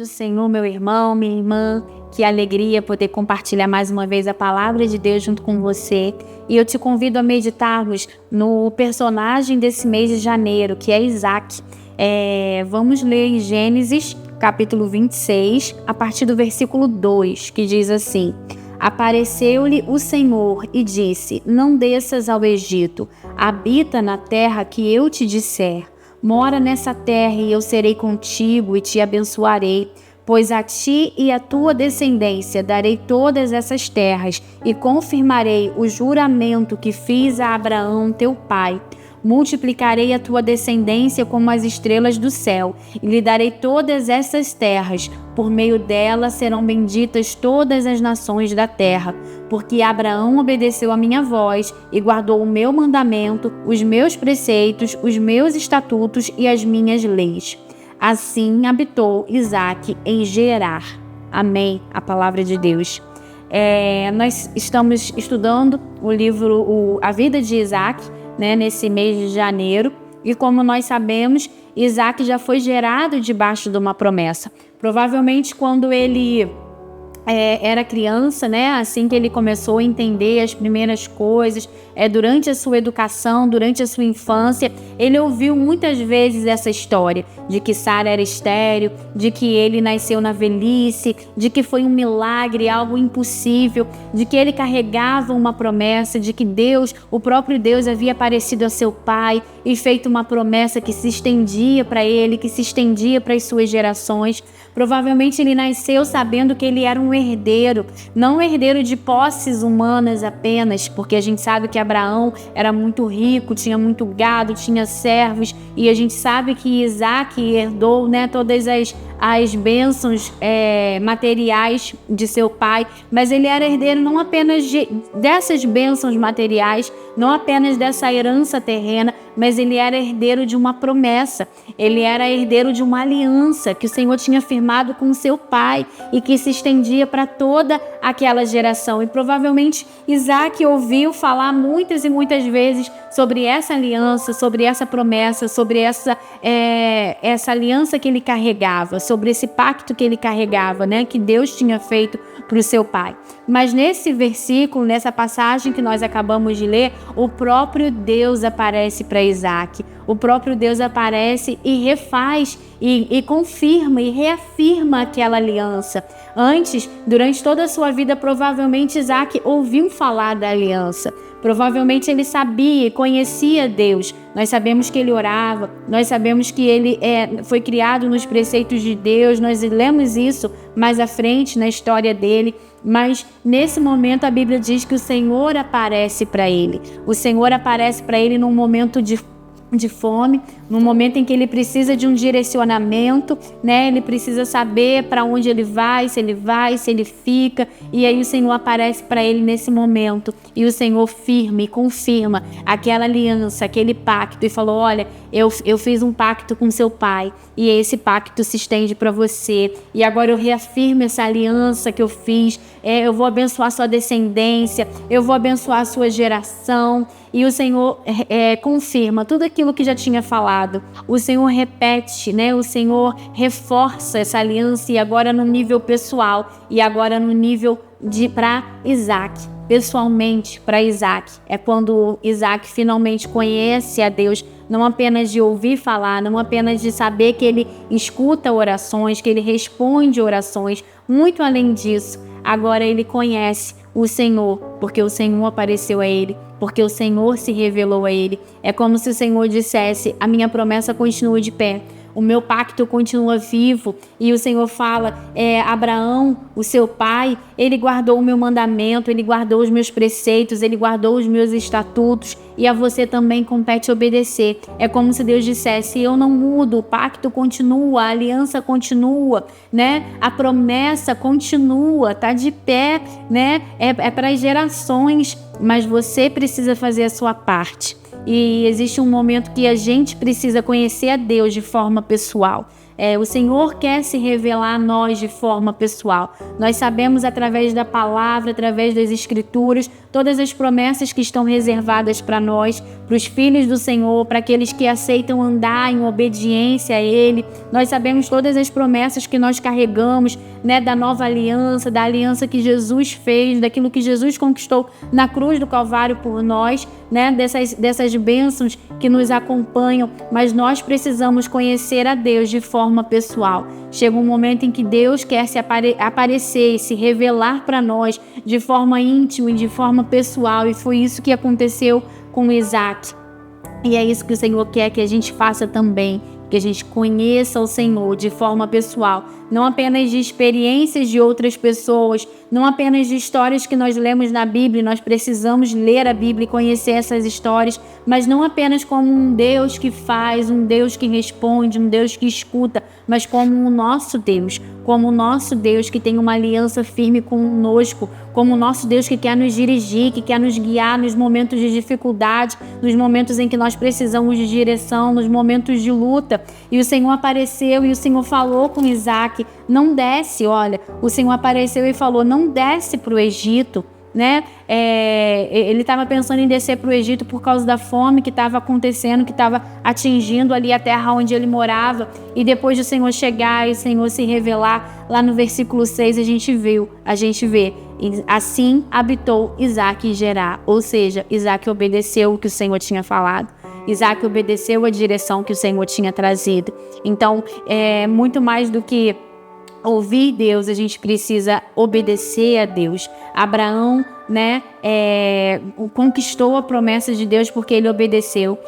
do Senhor, meu irmão, minha irmã. Que alegria poder compartilhar mais uma vez a palavra de Deus junto com você. E eu te convido a meditarmos no personagem desse mês de janeiro, que é Isaac. Vamos ler em Gênesis, capítulo 26, a partir do versículo 2, que diz assim: Apareceu-lhe o Senhor e disse: Não desças ao Egito, habita na terra que eu te disser. Mora nessa terra e eu serei contigo e te abençoarei, pois a ti e à tua descendência darei todas essas terras e confirmarei o juramento que fiz a Abraão teu pai. Multiplicarei a tua descendência como as estrelas do céu e lhe darei todas essas terras. Por meio dela serão benditas todas as nações da terra, porque Abraão obedeceu a minha voz e guardou o meu mandamento, os meus preceitos, os meus estatutos e as minhas leis. Assim habitou Isaac em Gerar. Amém. A palavra de Deus. Nós estamos estudando o livro A Vida de Isaac, nesse mês de janeiro, e como nós sabemos, Isaac já foi gerado debaixo de uma promessa. Provavelmente quando ele era criança, assim que ele começou a entender as primeiras coisas, durante a sua educação, durante a sua infância, ele ouviu muitas vezes essa história de que Sara era estéril, de que ele nasceu na velhice, de que foi um milagre, algo impossível, de que ele carregava uma promessa, de que Deus, o próprio Deus, havia aparecido a seu pai e feito uma promessa que se estendia para ele, que se estendia para as suas gerações. Provavelmente ele nasceu sabendo que ele era um herdeiro, não um herdeiro de posses humanas apenas, porque a gente sabe que Abraão era muito rico, tinha muito gado, tinha servos, e a gente sabe que Isaac herdou todas as bênçãos materiais de seu pai, mas ele era herdeiro não apenas dessas bênçãos materiais, não apenas dessa herança terrena, mas ele era herdeiro de uma promessa, ele era herdeiro de uma aliança que o Senhor tinha firmado com seu pai e que se estendia para toda aquela geração. E provavelmente Isaac ouviu falar muitas e muitas vezes sobre essa aliança, sobre essa promessa, sobre essa aliança que ele carregava, sobre esse pacto que ele carregava, que Deus tinha feito para o seu pai. Mas nesse versículo, nessa passagem que nós acabamos de ler, o próprio Deus aparece para Isaac. O próprio Deus aparece e refaz, e confirma e reafirma aquela aliança. Antes, durante toda a sua vida, provavelmente Isaac ouviu falar da aliança. Provavelmente ele sabia e conhecia Deus. Nós sabemos que ele orava, nós sabemos que ele foi criado nos preceitos de Deus, nós lemos isso mais à frente na história dele. Mas nesse momento a Bíblia diz que o Senhor aparece para ele. O Senhor aparece para ele num momento de fome, no momento em que ele precisa de um direcionamento, ele precisa saber para onde ele vai, se ele fica, e aí o Senhor aparece para ele nesse momento, e o Senhor firma e confirma aquela aliança, aquele pacto, e falou: olha, eu fiz um pacto com seu pai, e esse pacto se estende para você, e agora eu reafirmo essa aliança que eu fiz, eu vou abençoar sua descendência, eu vou abençoar a sua geração. E o Senhor confirma tudo aquilo que já tinha falado. O Senhor repete, o Senhor reforça essa aliança, e agora no nível pessoal, e agora no nível para Isaac, pessoalmente para Isaac. É quando Isaac finalmente conhece a Deus, não apenas de ouvir falar, não apenas de saber que ele escuta orações, que ele responde orações, muito além disso, agora ele conhece o Senhor, porque o Senhor apareceu a ele, porque o Senhor se revelou a ele. É como se o Senhor dissesse: a minha promessa continua de pé, o meu pacto continua vivo. E o Senhor fala: Abraão, o seu pai, ele guardou o meu mandamento, ele guardou os meus preceitos, ele guardou os meus estatutos, e a você também compete obedecer. É como se Deus dissesse: eu não mudo, o pacto continua, a aliança continua, a promessa continua, está de pé, é para as gerações, mas você precisa fazer a sua parte. E existe um momento que a gente precisa conhecer a Deus de forma pessoal. O Senhor quer se revelar a nós de forma pessoal. Nós sabemos através da palavra, através das escrituras, todas as promessas que estão reservadas para nós, para os filhos do Senhor, para aqueles que aceitam andar em obediência a Ele. Nós sabemos todas as promessas que nós carregamos, né, da nova aliança, da aliança que Jesus fez, daquilo que Jesus conquistou na cruz do Calvário por nós, né, dessas bênçãos que nos acompanham, mas nós precisamos conhecer a Deus de forma pessoal. Chega um momento em que Deus quer se aparecer e se revelar para nós de forma íntima e de forma pessoal, e foi isso que aconteceu com Isaac. E é isso que o Senhor quer que a gente faça também, que a gente conheça o Senhor de forma pessoal, não apenas de experiências de outras pessoas, não apenas de histórias que nós lemos na Bíblia. Nós precisamos ler a Bíblia e conhecer essas histórias, mas não apenas como um Deus que faz, um Deus que responde, um Deus que escuta, mas como o nosso Deus, como o nosso Deus que tem uma aliança firme conosco, como o nosso Deus que quer nos dirigir, que quer nos guiar nos momentos de dificuldade, nos momentos em que nós precisamos de direção, nos momentos de luta. E o Senhor apareceu e o Senhor falou com Isaac: não desce, olha, o Senhor apareceu e falou: não desce para o Egito, né? Ele estava pensando em descer para o Egito por causa da fome que estava acontecendo, que estava atingindo ali a terra onde ele morava. E depois do Senhor chegar e o Senhor se revelar, lá no versículo 6 a gente vê: assim habitou Isaac em Gerar. Ou seja, Isaac obedeceu o que o Senhor tinha falado. Isaac obedeceu a direção que o Senhor tinha trazido. Então, muito mais do que ouvir Deus, a gente precisa obedecer a Deus. Abraão, né, conquistou a promessa de Deus porque ele obedeceu.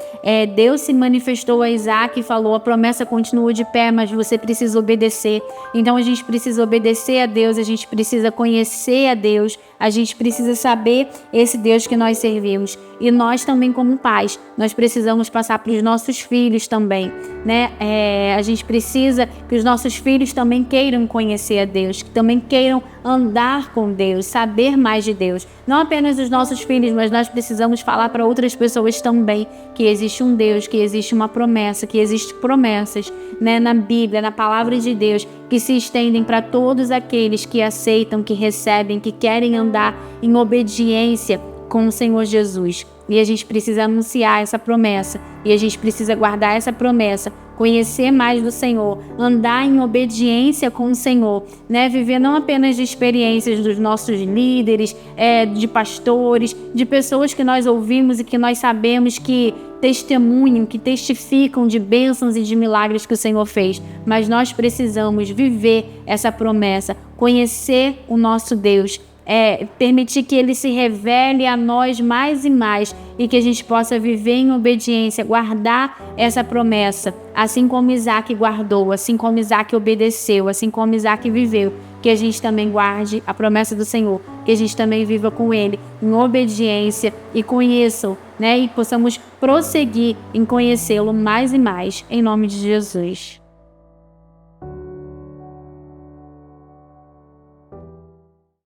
Deus se manifestou a Isaac e falou: a promessa continua de pé, mas você precisa obedecer. Então a gente precisa obedecer a Deus, a gente precisa conhecer a Deus, a gente precisa saber esse Deus que nós servimos. E nós também, como pais, nós precisamos passar para os nossos filhos também, né? A gente precisa que os nossos filhos também queiram conhecer a Deus, que também queiram andar com Deus, saber mais de Deus. Não apenas os nossos filhos, mas nós precisamos falar para outras pessoas também que existe um Deus, que existe uma promessa, que existem promessas, né, na Bíblia, na palavra de Deus, que se estendem para todos aqueles que aceitam, que recebem, que querem andar em obediência com o Senhor Jesus. E a gente precisa anunciar essa promessa, e a gente precisa guardar essa promessa, conhecer mais do Senhor, andar em obediência com o Senhor, né? Viver não apenas de experiências dos nossos líderes, de pastores, de pessoas que nós ouvimos e que nós sabemos que testemunham, que testificam de bênçãos e de milagres que o Senhor fez, mas nós precisamos viver essa promessa, conhecer o nosso Deus, permitir que Ele se revele a nós mais e mais, e que a gente possa viver em obediência, guardar essa promessa, assim como Isaac guardou, assim como Isaac obedeceu, assim como Isaac viveu. Que a gente também guarde a promessa do Senhor, que a gente também viva com Ele em obediência e conheça-o, né? E possamos prosseguir em conhecê-lo mais e mais, em nome de Jesus.